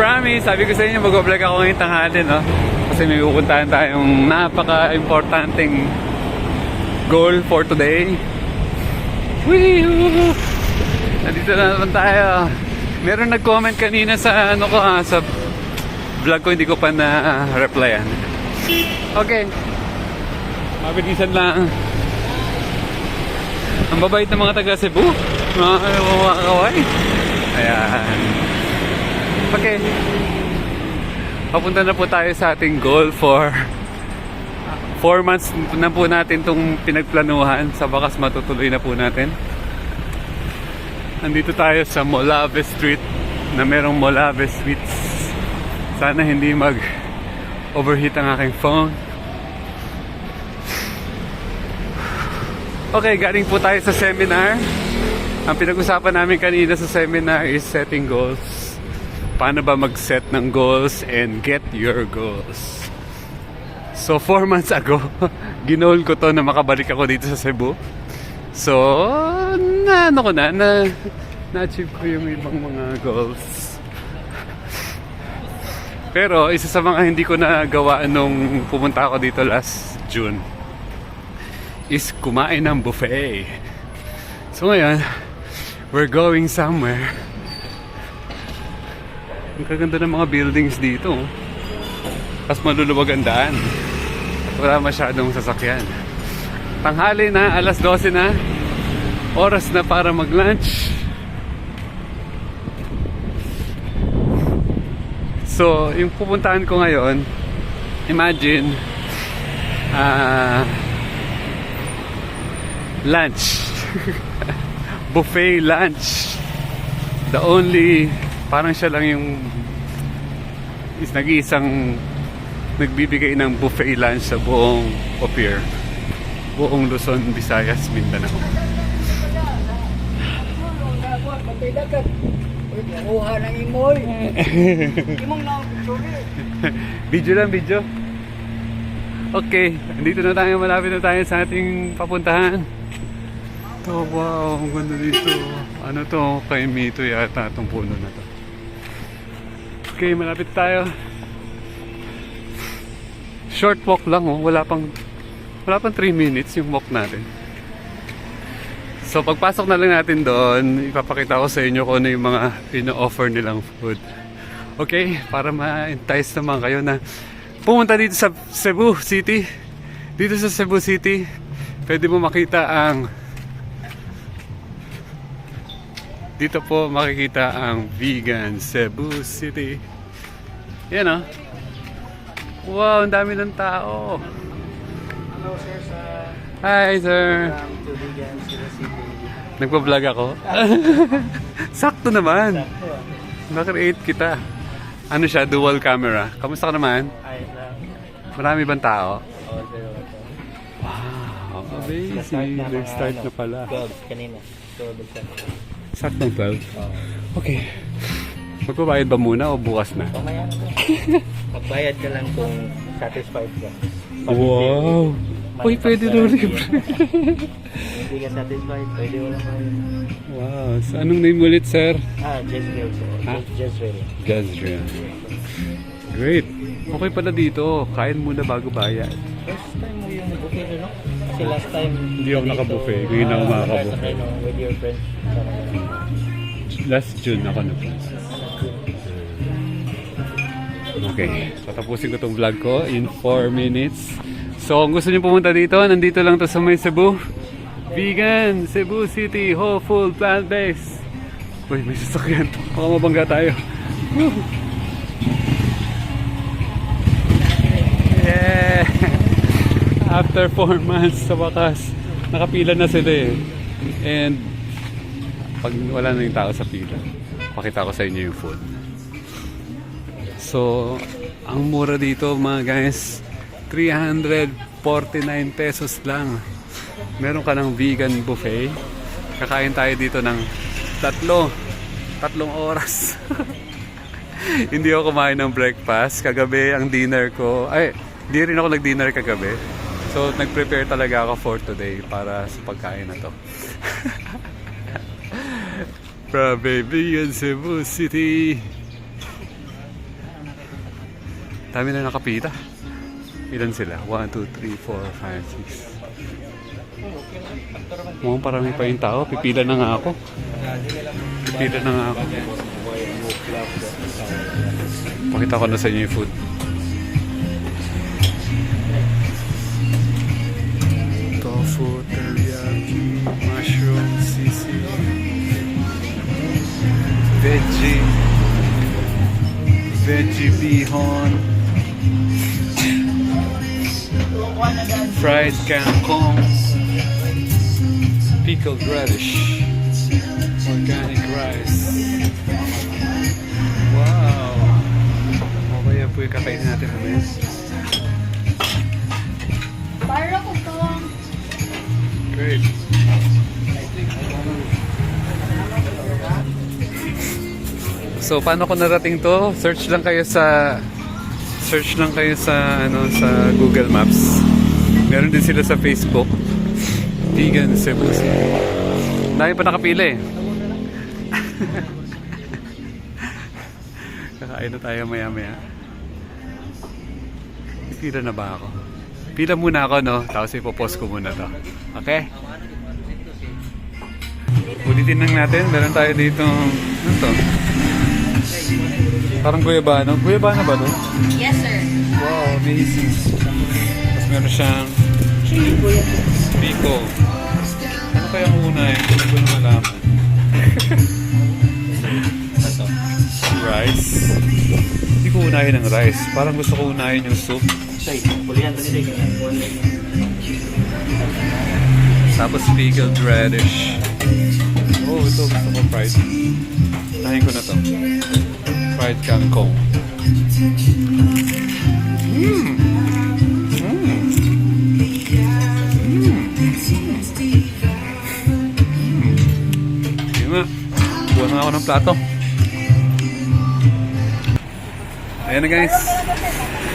Promise, sabi ko sa inyo mag-vlog ako ngayong tanghali, no? Kasi may pupuntahan tayong napaka-importanting goal for today. Woo! Nandito na naman tayo. Meron nag-comment kanina sa ano ko sa vlog ko, hindi ko pa na-replyan. Okay. Mabilisan lang. Ang babait ng mga taga Cebu. Mga kaway. Ayan. Okay. Papunta na po tayo sa ating goal for 4 months na po natin itong pinagplanuhan. Sa bakas matutuloy na po natin. Nandito tayo sa Molave Street na merong Molave Sweets. Sana hindi mag-overheat ang aking phone. Okay, galing po tayo sa seminar. Ang pinag-usapan namin kanina sa seminar is setting goals. Paano ba mag-set ng goals and get your goals? So 4 months ago, ginol ko to na makabalik ako dito sa Cebu. So, na-achieve ko yung ibang mga goals. Pero isa sa mga hindi ko nagawa nung pumunta ako dito last June is kumain ng buffet. So ngayon, we're going somewhere. Ang kaganda ng mga buildings dito. Tapos maluluwag ang daan. At wala masyadong sasakyan. Tanghali na, alas 12 na. Oras na para mag-lunch. So, yung pupuntahan ko ngayon, imagine, lunch. Buffet lunch. The only, parang siya lang yung nag-iisang nagbibigay ng buffet lunch sa buong Opier. Buong Luzon, Visayas, Mindanao. Kuha ng imoy. Imong na Video lang, video. Okay, andito na tayo, malapit na tayo sa ating papuntahan. To, wow, ang ganda dito. Ano to? Kay Mito yata itong puno na to. Okay, malapit tayo. Short walk lang, oh. Wala pang 3 minutes yung walk natin. So pagpasok na lang natin doon, ipapakita ko sa inyo kung ano yung mga ino-offer nilang food. Okay, para ma-entice naman kayo na pumunta dito sa Cebu City. Dito sa Cebu City, pwede mo makita dito po makikita ang Vegan Cebu City. Yan, oh. Wow, ang dami ng tao. Hello sir, Hi sir. to Vegan City. Nagpa-vlog ako. Sakto naman. Na-create kita. Ano siya, dual camera. Kamusta ka naman? Ay, Marami bang tao? sir. Wow, amazing. Nag-start na pala. 12 kanina. 12 Saktong 12? Okay. Magbabayad ba muna o bukas na? Mamaya na po. Magbayad ka lang kung satisfied ka. Wow! Uy, pwede daw libre. Hindi ka satisfied, pwede wala mo. Wow. So, anong name ulit, sir? Jezreel sir. Ha? Jezreel. Jezreel. Great. Okay pala dito. Kain muna bago bayad. First time mo yung buffet no? Kasi last time Hindi ako naka-buffet. Ngayon ako makaka-buffet. With your friends. Last June ako na po. Okay. Patapusin ko itong vlog ko in 4 minutes. So, kung gusto niyo pumunta dito, nandito lang to sa may Cebu. Vegan, Cebu City, whole food, plant-based. Uy, may sasakyan. Baka mabangga tayo. Woo! Yeah! After 4 months, sa wakas, nakapila na sila eh. And, pag wala na yung tao sa pila, pakita ko sa inyo yung food. So, ang mura dito mga guys, 349 pesos lang. Meron ka ng vegan buffet. Kakain tayo dito ng tatlong oras. Hindi ako kumain ng breakfast. Kagabi ang dinner ko, hindi rin ako nag-dinner kagabi. So, nag-prepare talaga ako for today para sa pagkain na to. From Vegan Cebu City. Dami na nakapita. Ilan sila? 1, 2, 3, 4, 5, 6. Mukhang parami pa yung tao. Pipila na nga ako. Pipila na nga ako. Pakita ko na sa inyo yung food. Tofu, teriyaki, mushroom, sisig, veggie bihon, fried kangkong, pickled radish, organic rice. Wow! Okay, yan po yung kakainin natin mamaya. Para ko to. Great. So paano ko narating to? Search lang kayo sa sa Google Maps. Meron din sila sa Facebook. Vegan Cebu. Dahil pa nakapila eh. Kakain na tayo maya-maya. Pila na ba ako? Pila muna ako, no? Tapos ipopost ko muna to. Okay? Ulitin lang natin. Meron tayo dito. Ano to? Parang guyabano. Guyabano ba to? Yes, sir. Wow, amazing. Tapos meron siyang Pico. Ano kaya ang una eh? Hindi ko na malaman. Rice. Hindi ko unahin ang rice. Parang gusto ko unahin yung soup. Tapos pickled radish. Oh, ito gusto ko fried. Unahin ko na to. Fried kangkong. Nga, buwan na ako ng plato. Ayan na guys.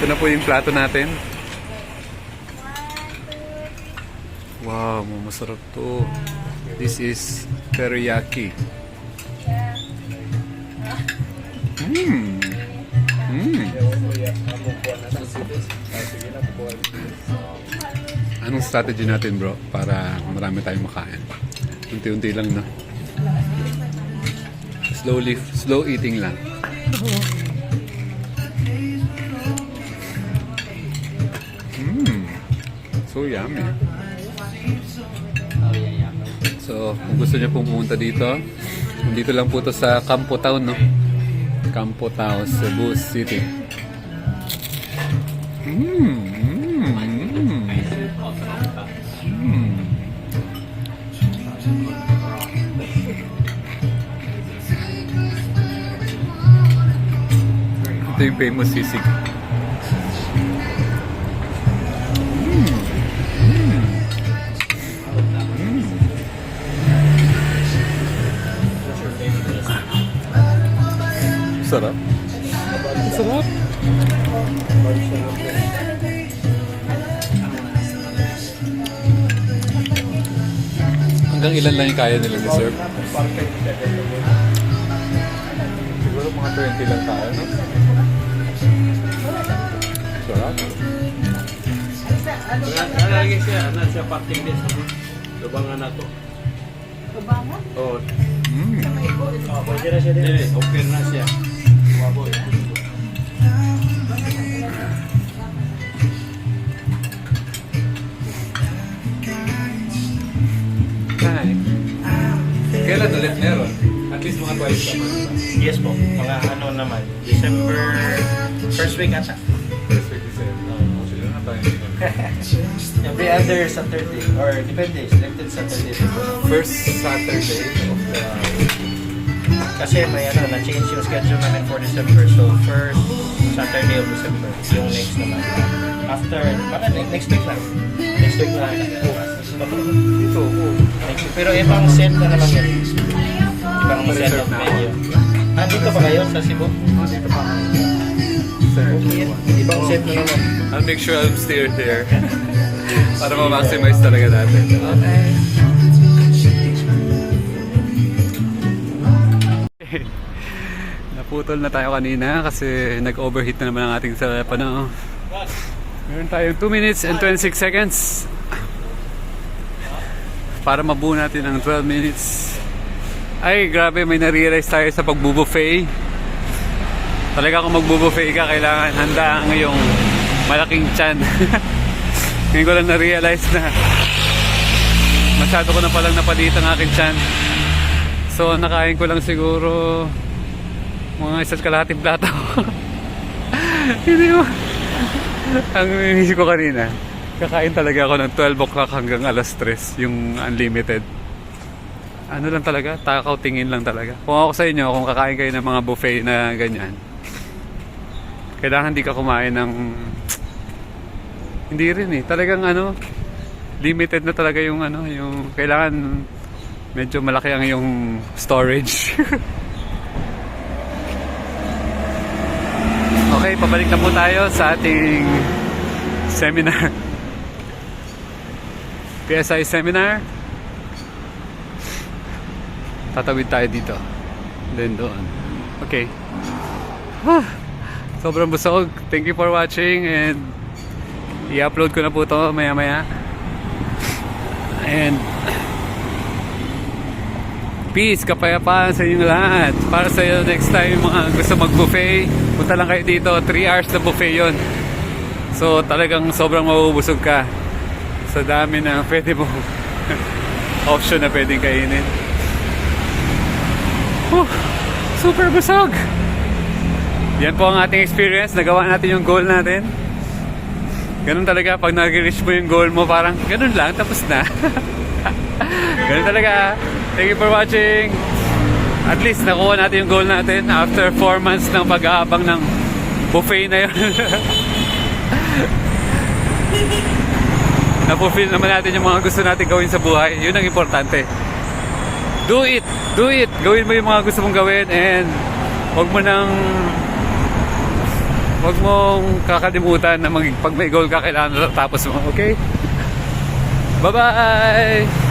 Ito na po yung plato natin. Wow, masarap to. This is teriyaki. Anong strategy natin bro para marami tayong makain? Unti-unti lang na. Slow eating lang. So yummy. So, kung gusto niyo pong pumunta dito, dito lang po to sa Campo Town, no? Campo Town, Cebu City. Ito yung famous sisig. Sarap. Sarap. Hanggang ilan lang yung kaya nila deserve? Siguro mga 20 lang tayo, no? Sarap. Lagi siya, siya parting din sa lubangan na to. Kubangan? Oo. Pwede na siya din. Okay na siya. Waboy. Hi. Kailan ulit meron? At least mga twice naman. Yes po. Mga ano naman. December first week ata. First week December. Sila na tayo. Every other Saturday. Or depende. Selected Saturday. First Saturday of the... Kasi may ano, na-change yung schedule namin for December. So, first Saturday of December. Yung next naman. After, baka next week lang. Next week lang. Dito, oh. Next week. Pero ibang set na naman yan. Ibang set of menu. Ah, dito pa kayo sa Cebu? Dito pa. Sir. Ibang set na naman. I'll make sure I'm still here. Para ma-maximize talaga natin. Okay. naputol na tayo kanina kasi nag-overheat na naman ang ating telepono. Meron tayong 2 minutes and 26 seconds para mabuo natin ang 12 minutes. Ay, grabe, may na-realize tayo sa pagbubuffet. Talaga kung magbubuffet ka, kailangan handa ang iyong malaking tiyan. Ngayon ko lang na-realize na masyado ko na palang napalit ang aking tiyan. So, nakain ko lang siguro mga 1 kalahating plato. Hindi mo. Ang inisip ko kanina, kakain talaga ako ng 12 o'clock hanggang alas 3, yung unlimited. Ano lang talaga, takaw tingin lang talaga. Kung ako sa inyo, kung kakain kayo ng mga buffet na ganyan, kailangan di ka kumain ng... Hindi rin eh, talagang ano, limited na talaga yung ano, yung kailangan medyo malaki ang yung storage. Okay, pabalik na po tayo sa ating seminar. PSI seminar. Tatawid tayo dito. Then doon. Okay. Sobrang busog. Thank you for watching and i-upload ko na po to maya maya. And peace, kapayapaan sa inyong lahat. Para sa iyo next time mga gusto mag-buffet, punta lang kayo dito. 3 hours na buffet yon. So talagang sobrang mabubusog ka sa dami na pwede mo option na pwedeng kainin. Super busog. Yan po ang ating experience. Nagawa natin yung goal natin. Ganun talaga pag nag-reach mo yung goal mo, parang ganun lang, tapos na. Ganun talaga. Thank you for watching. At least nakuha natin yung goal natin after 4 months ng pag-aabang ng buffet na yun. Na-fulfill naman natin yung mga gusto natin gawin sa buhay. Yun ang importante. Do it! Do it! Gawin mo yung mga gusto mong gawin and huwag mong kakalimutan na pag may goal ka, kailangan tapos mo. Okay? Bye-bye!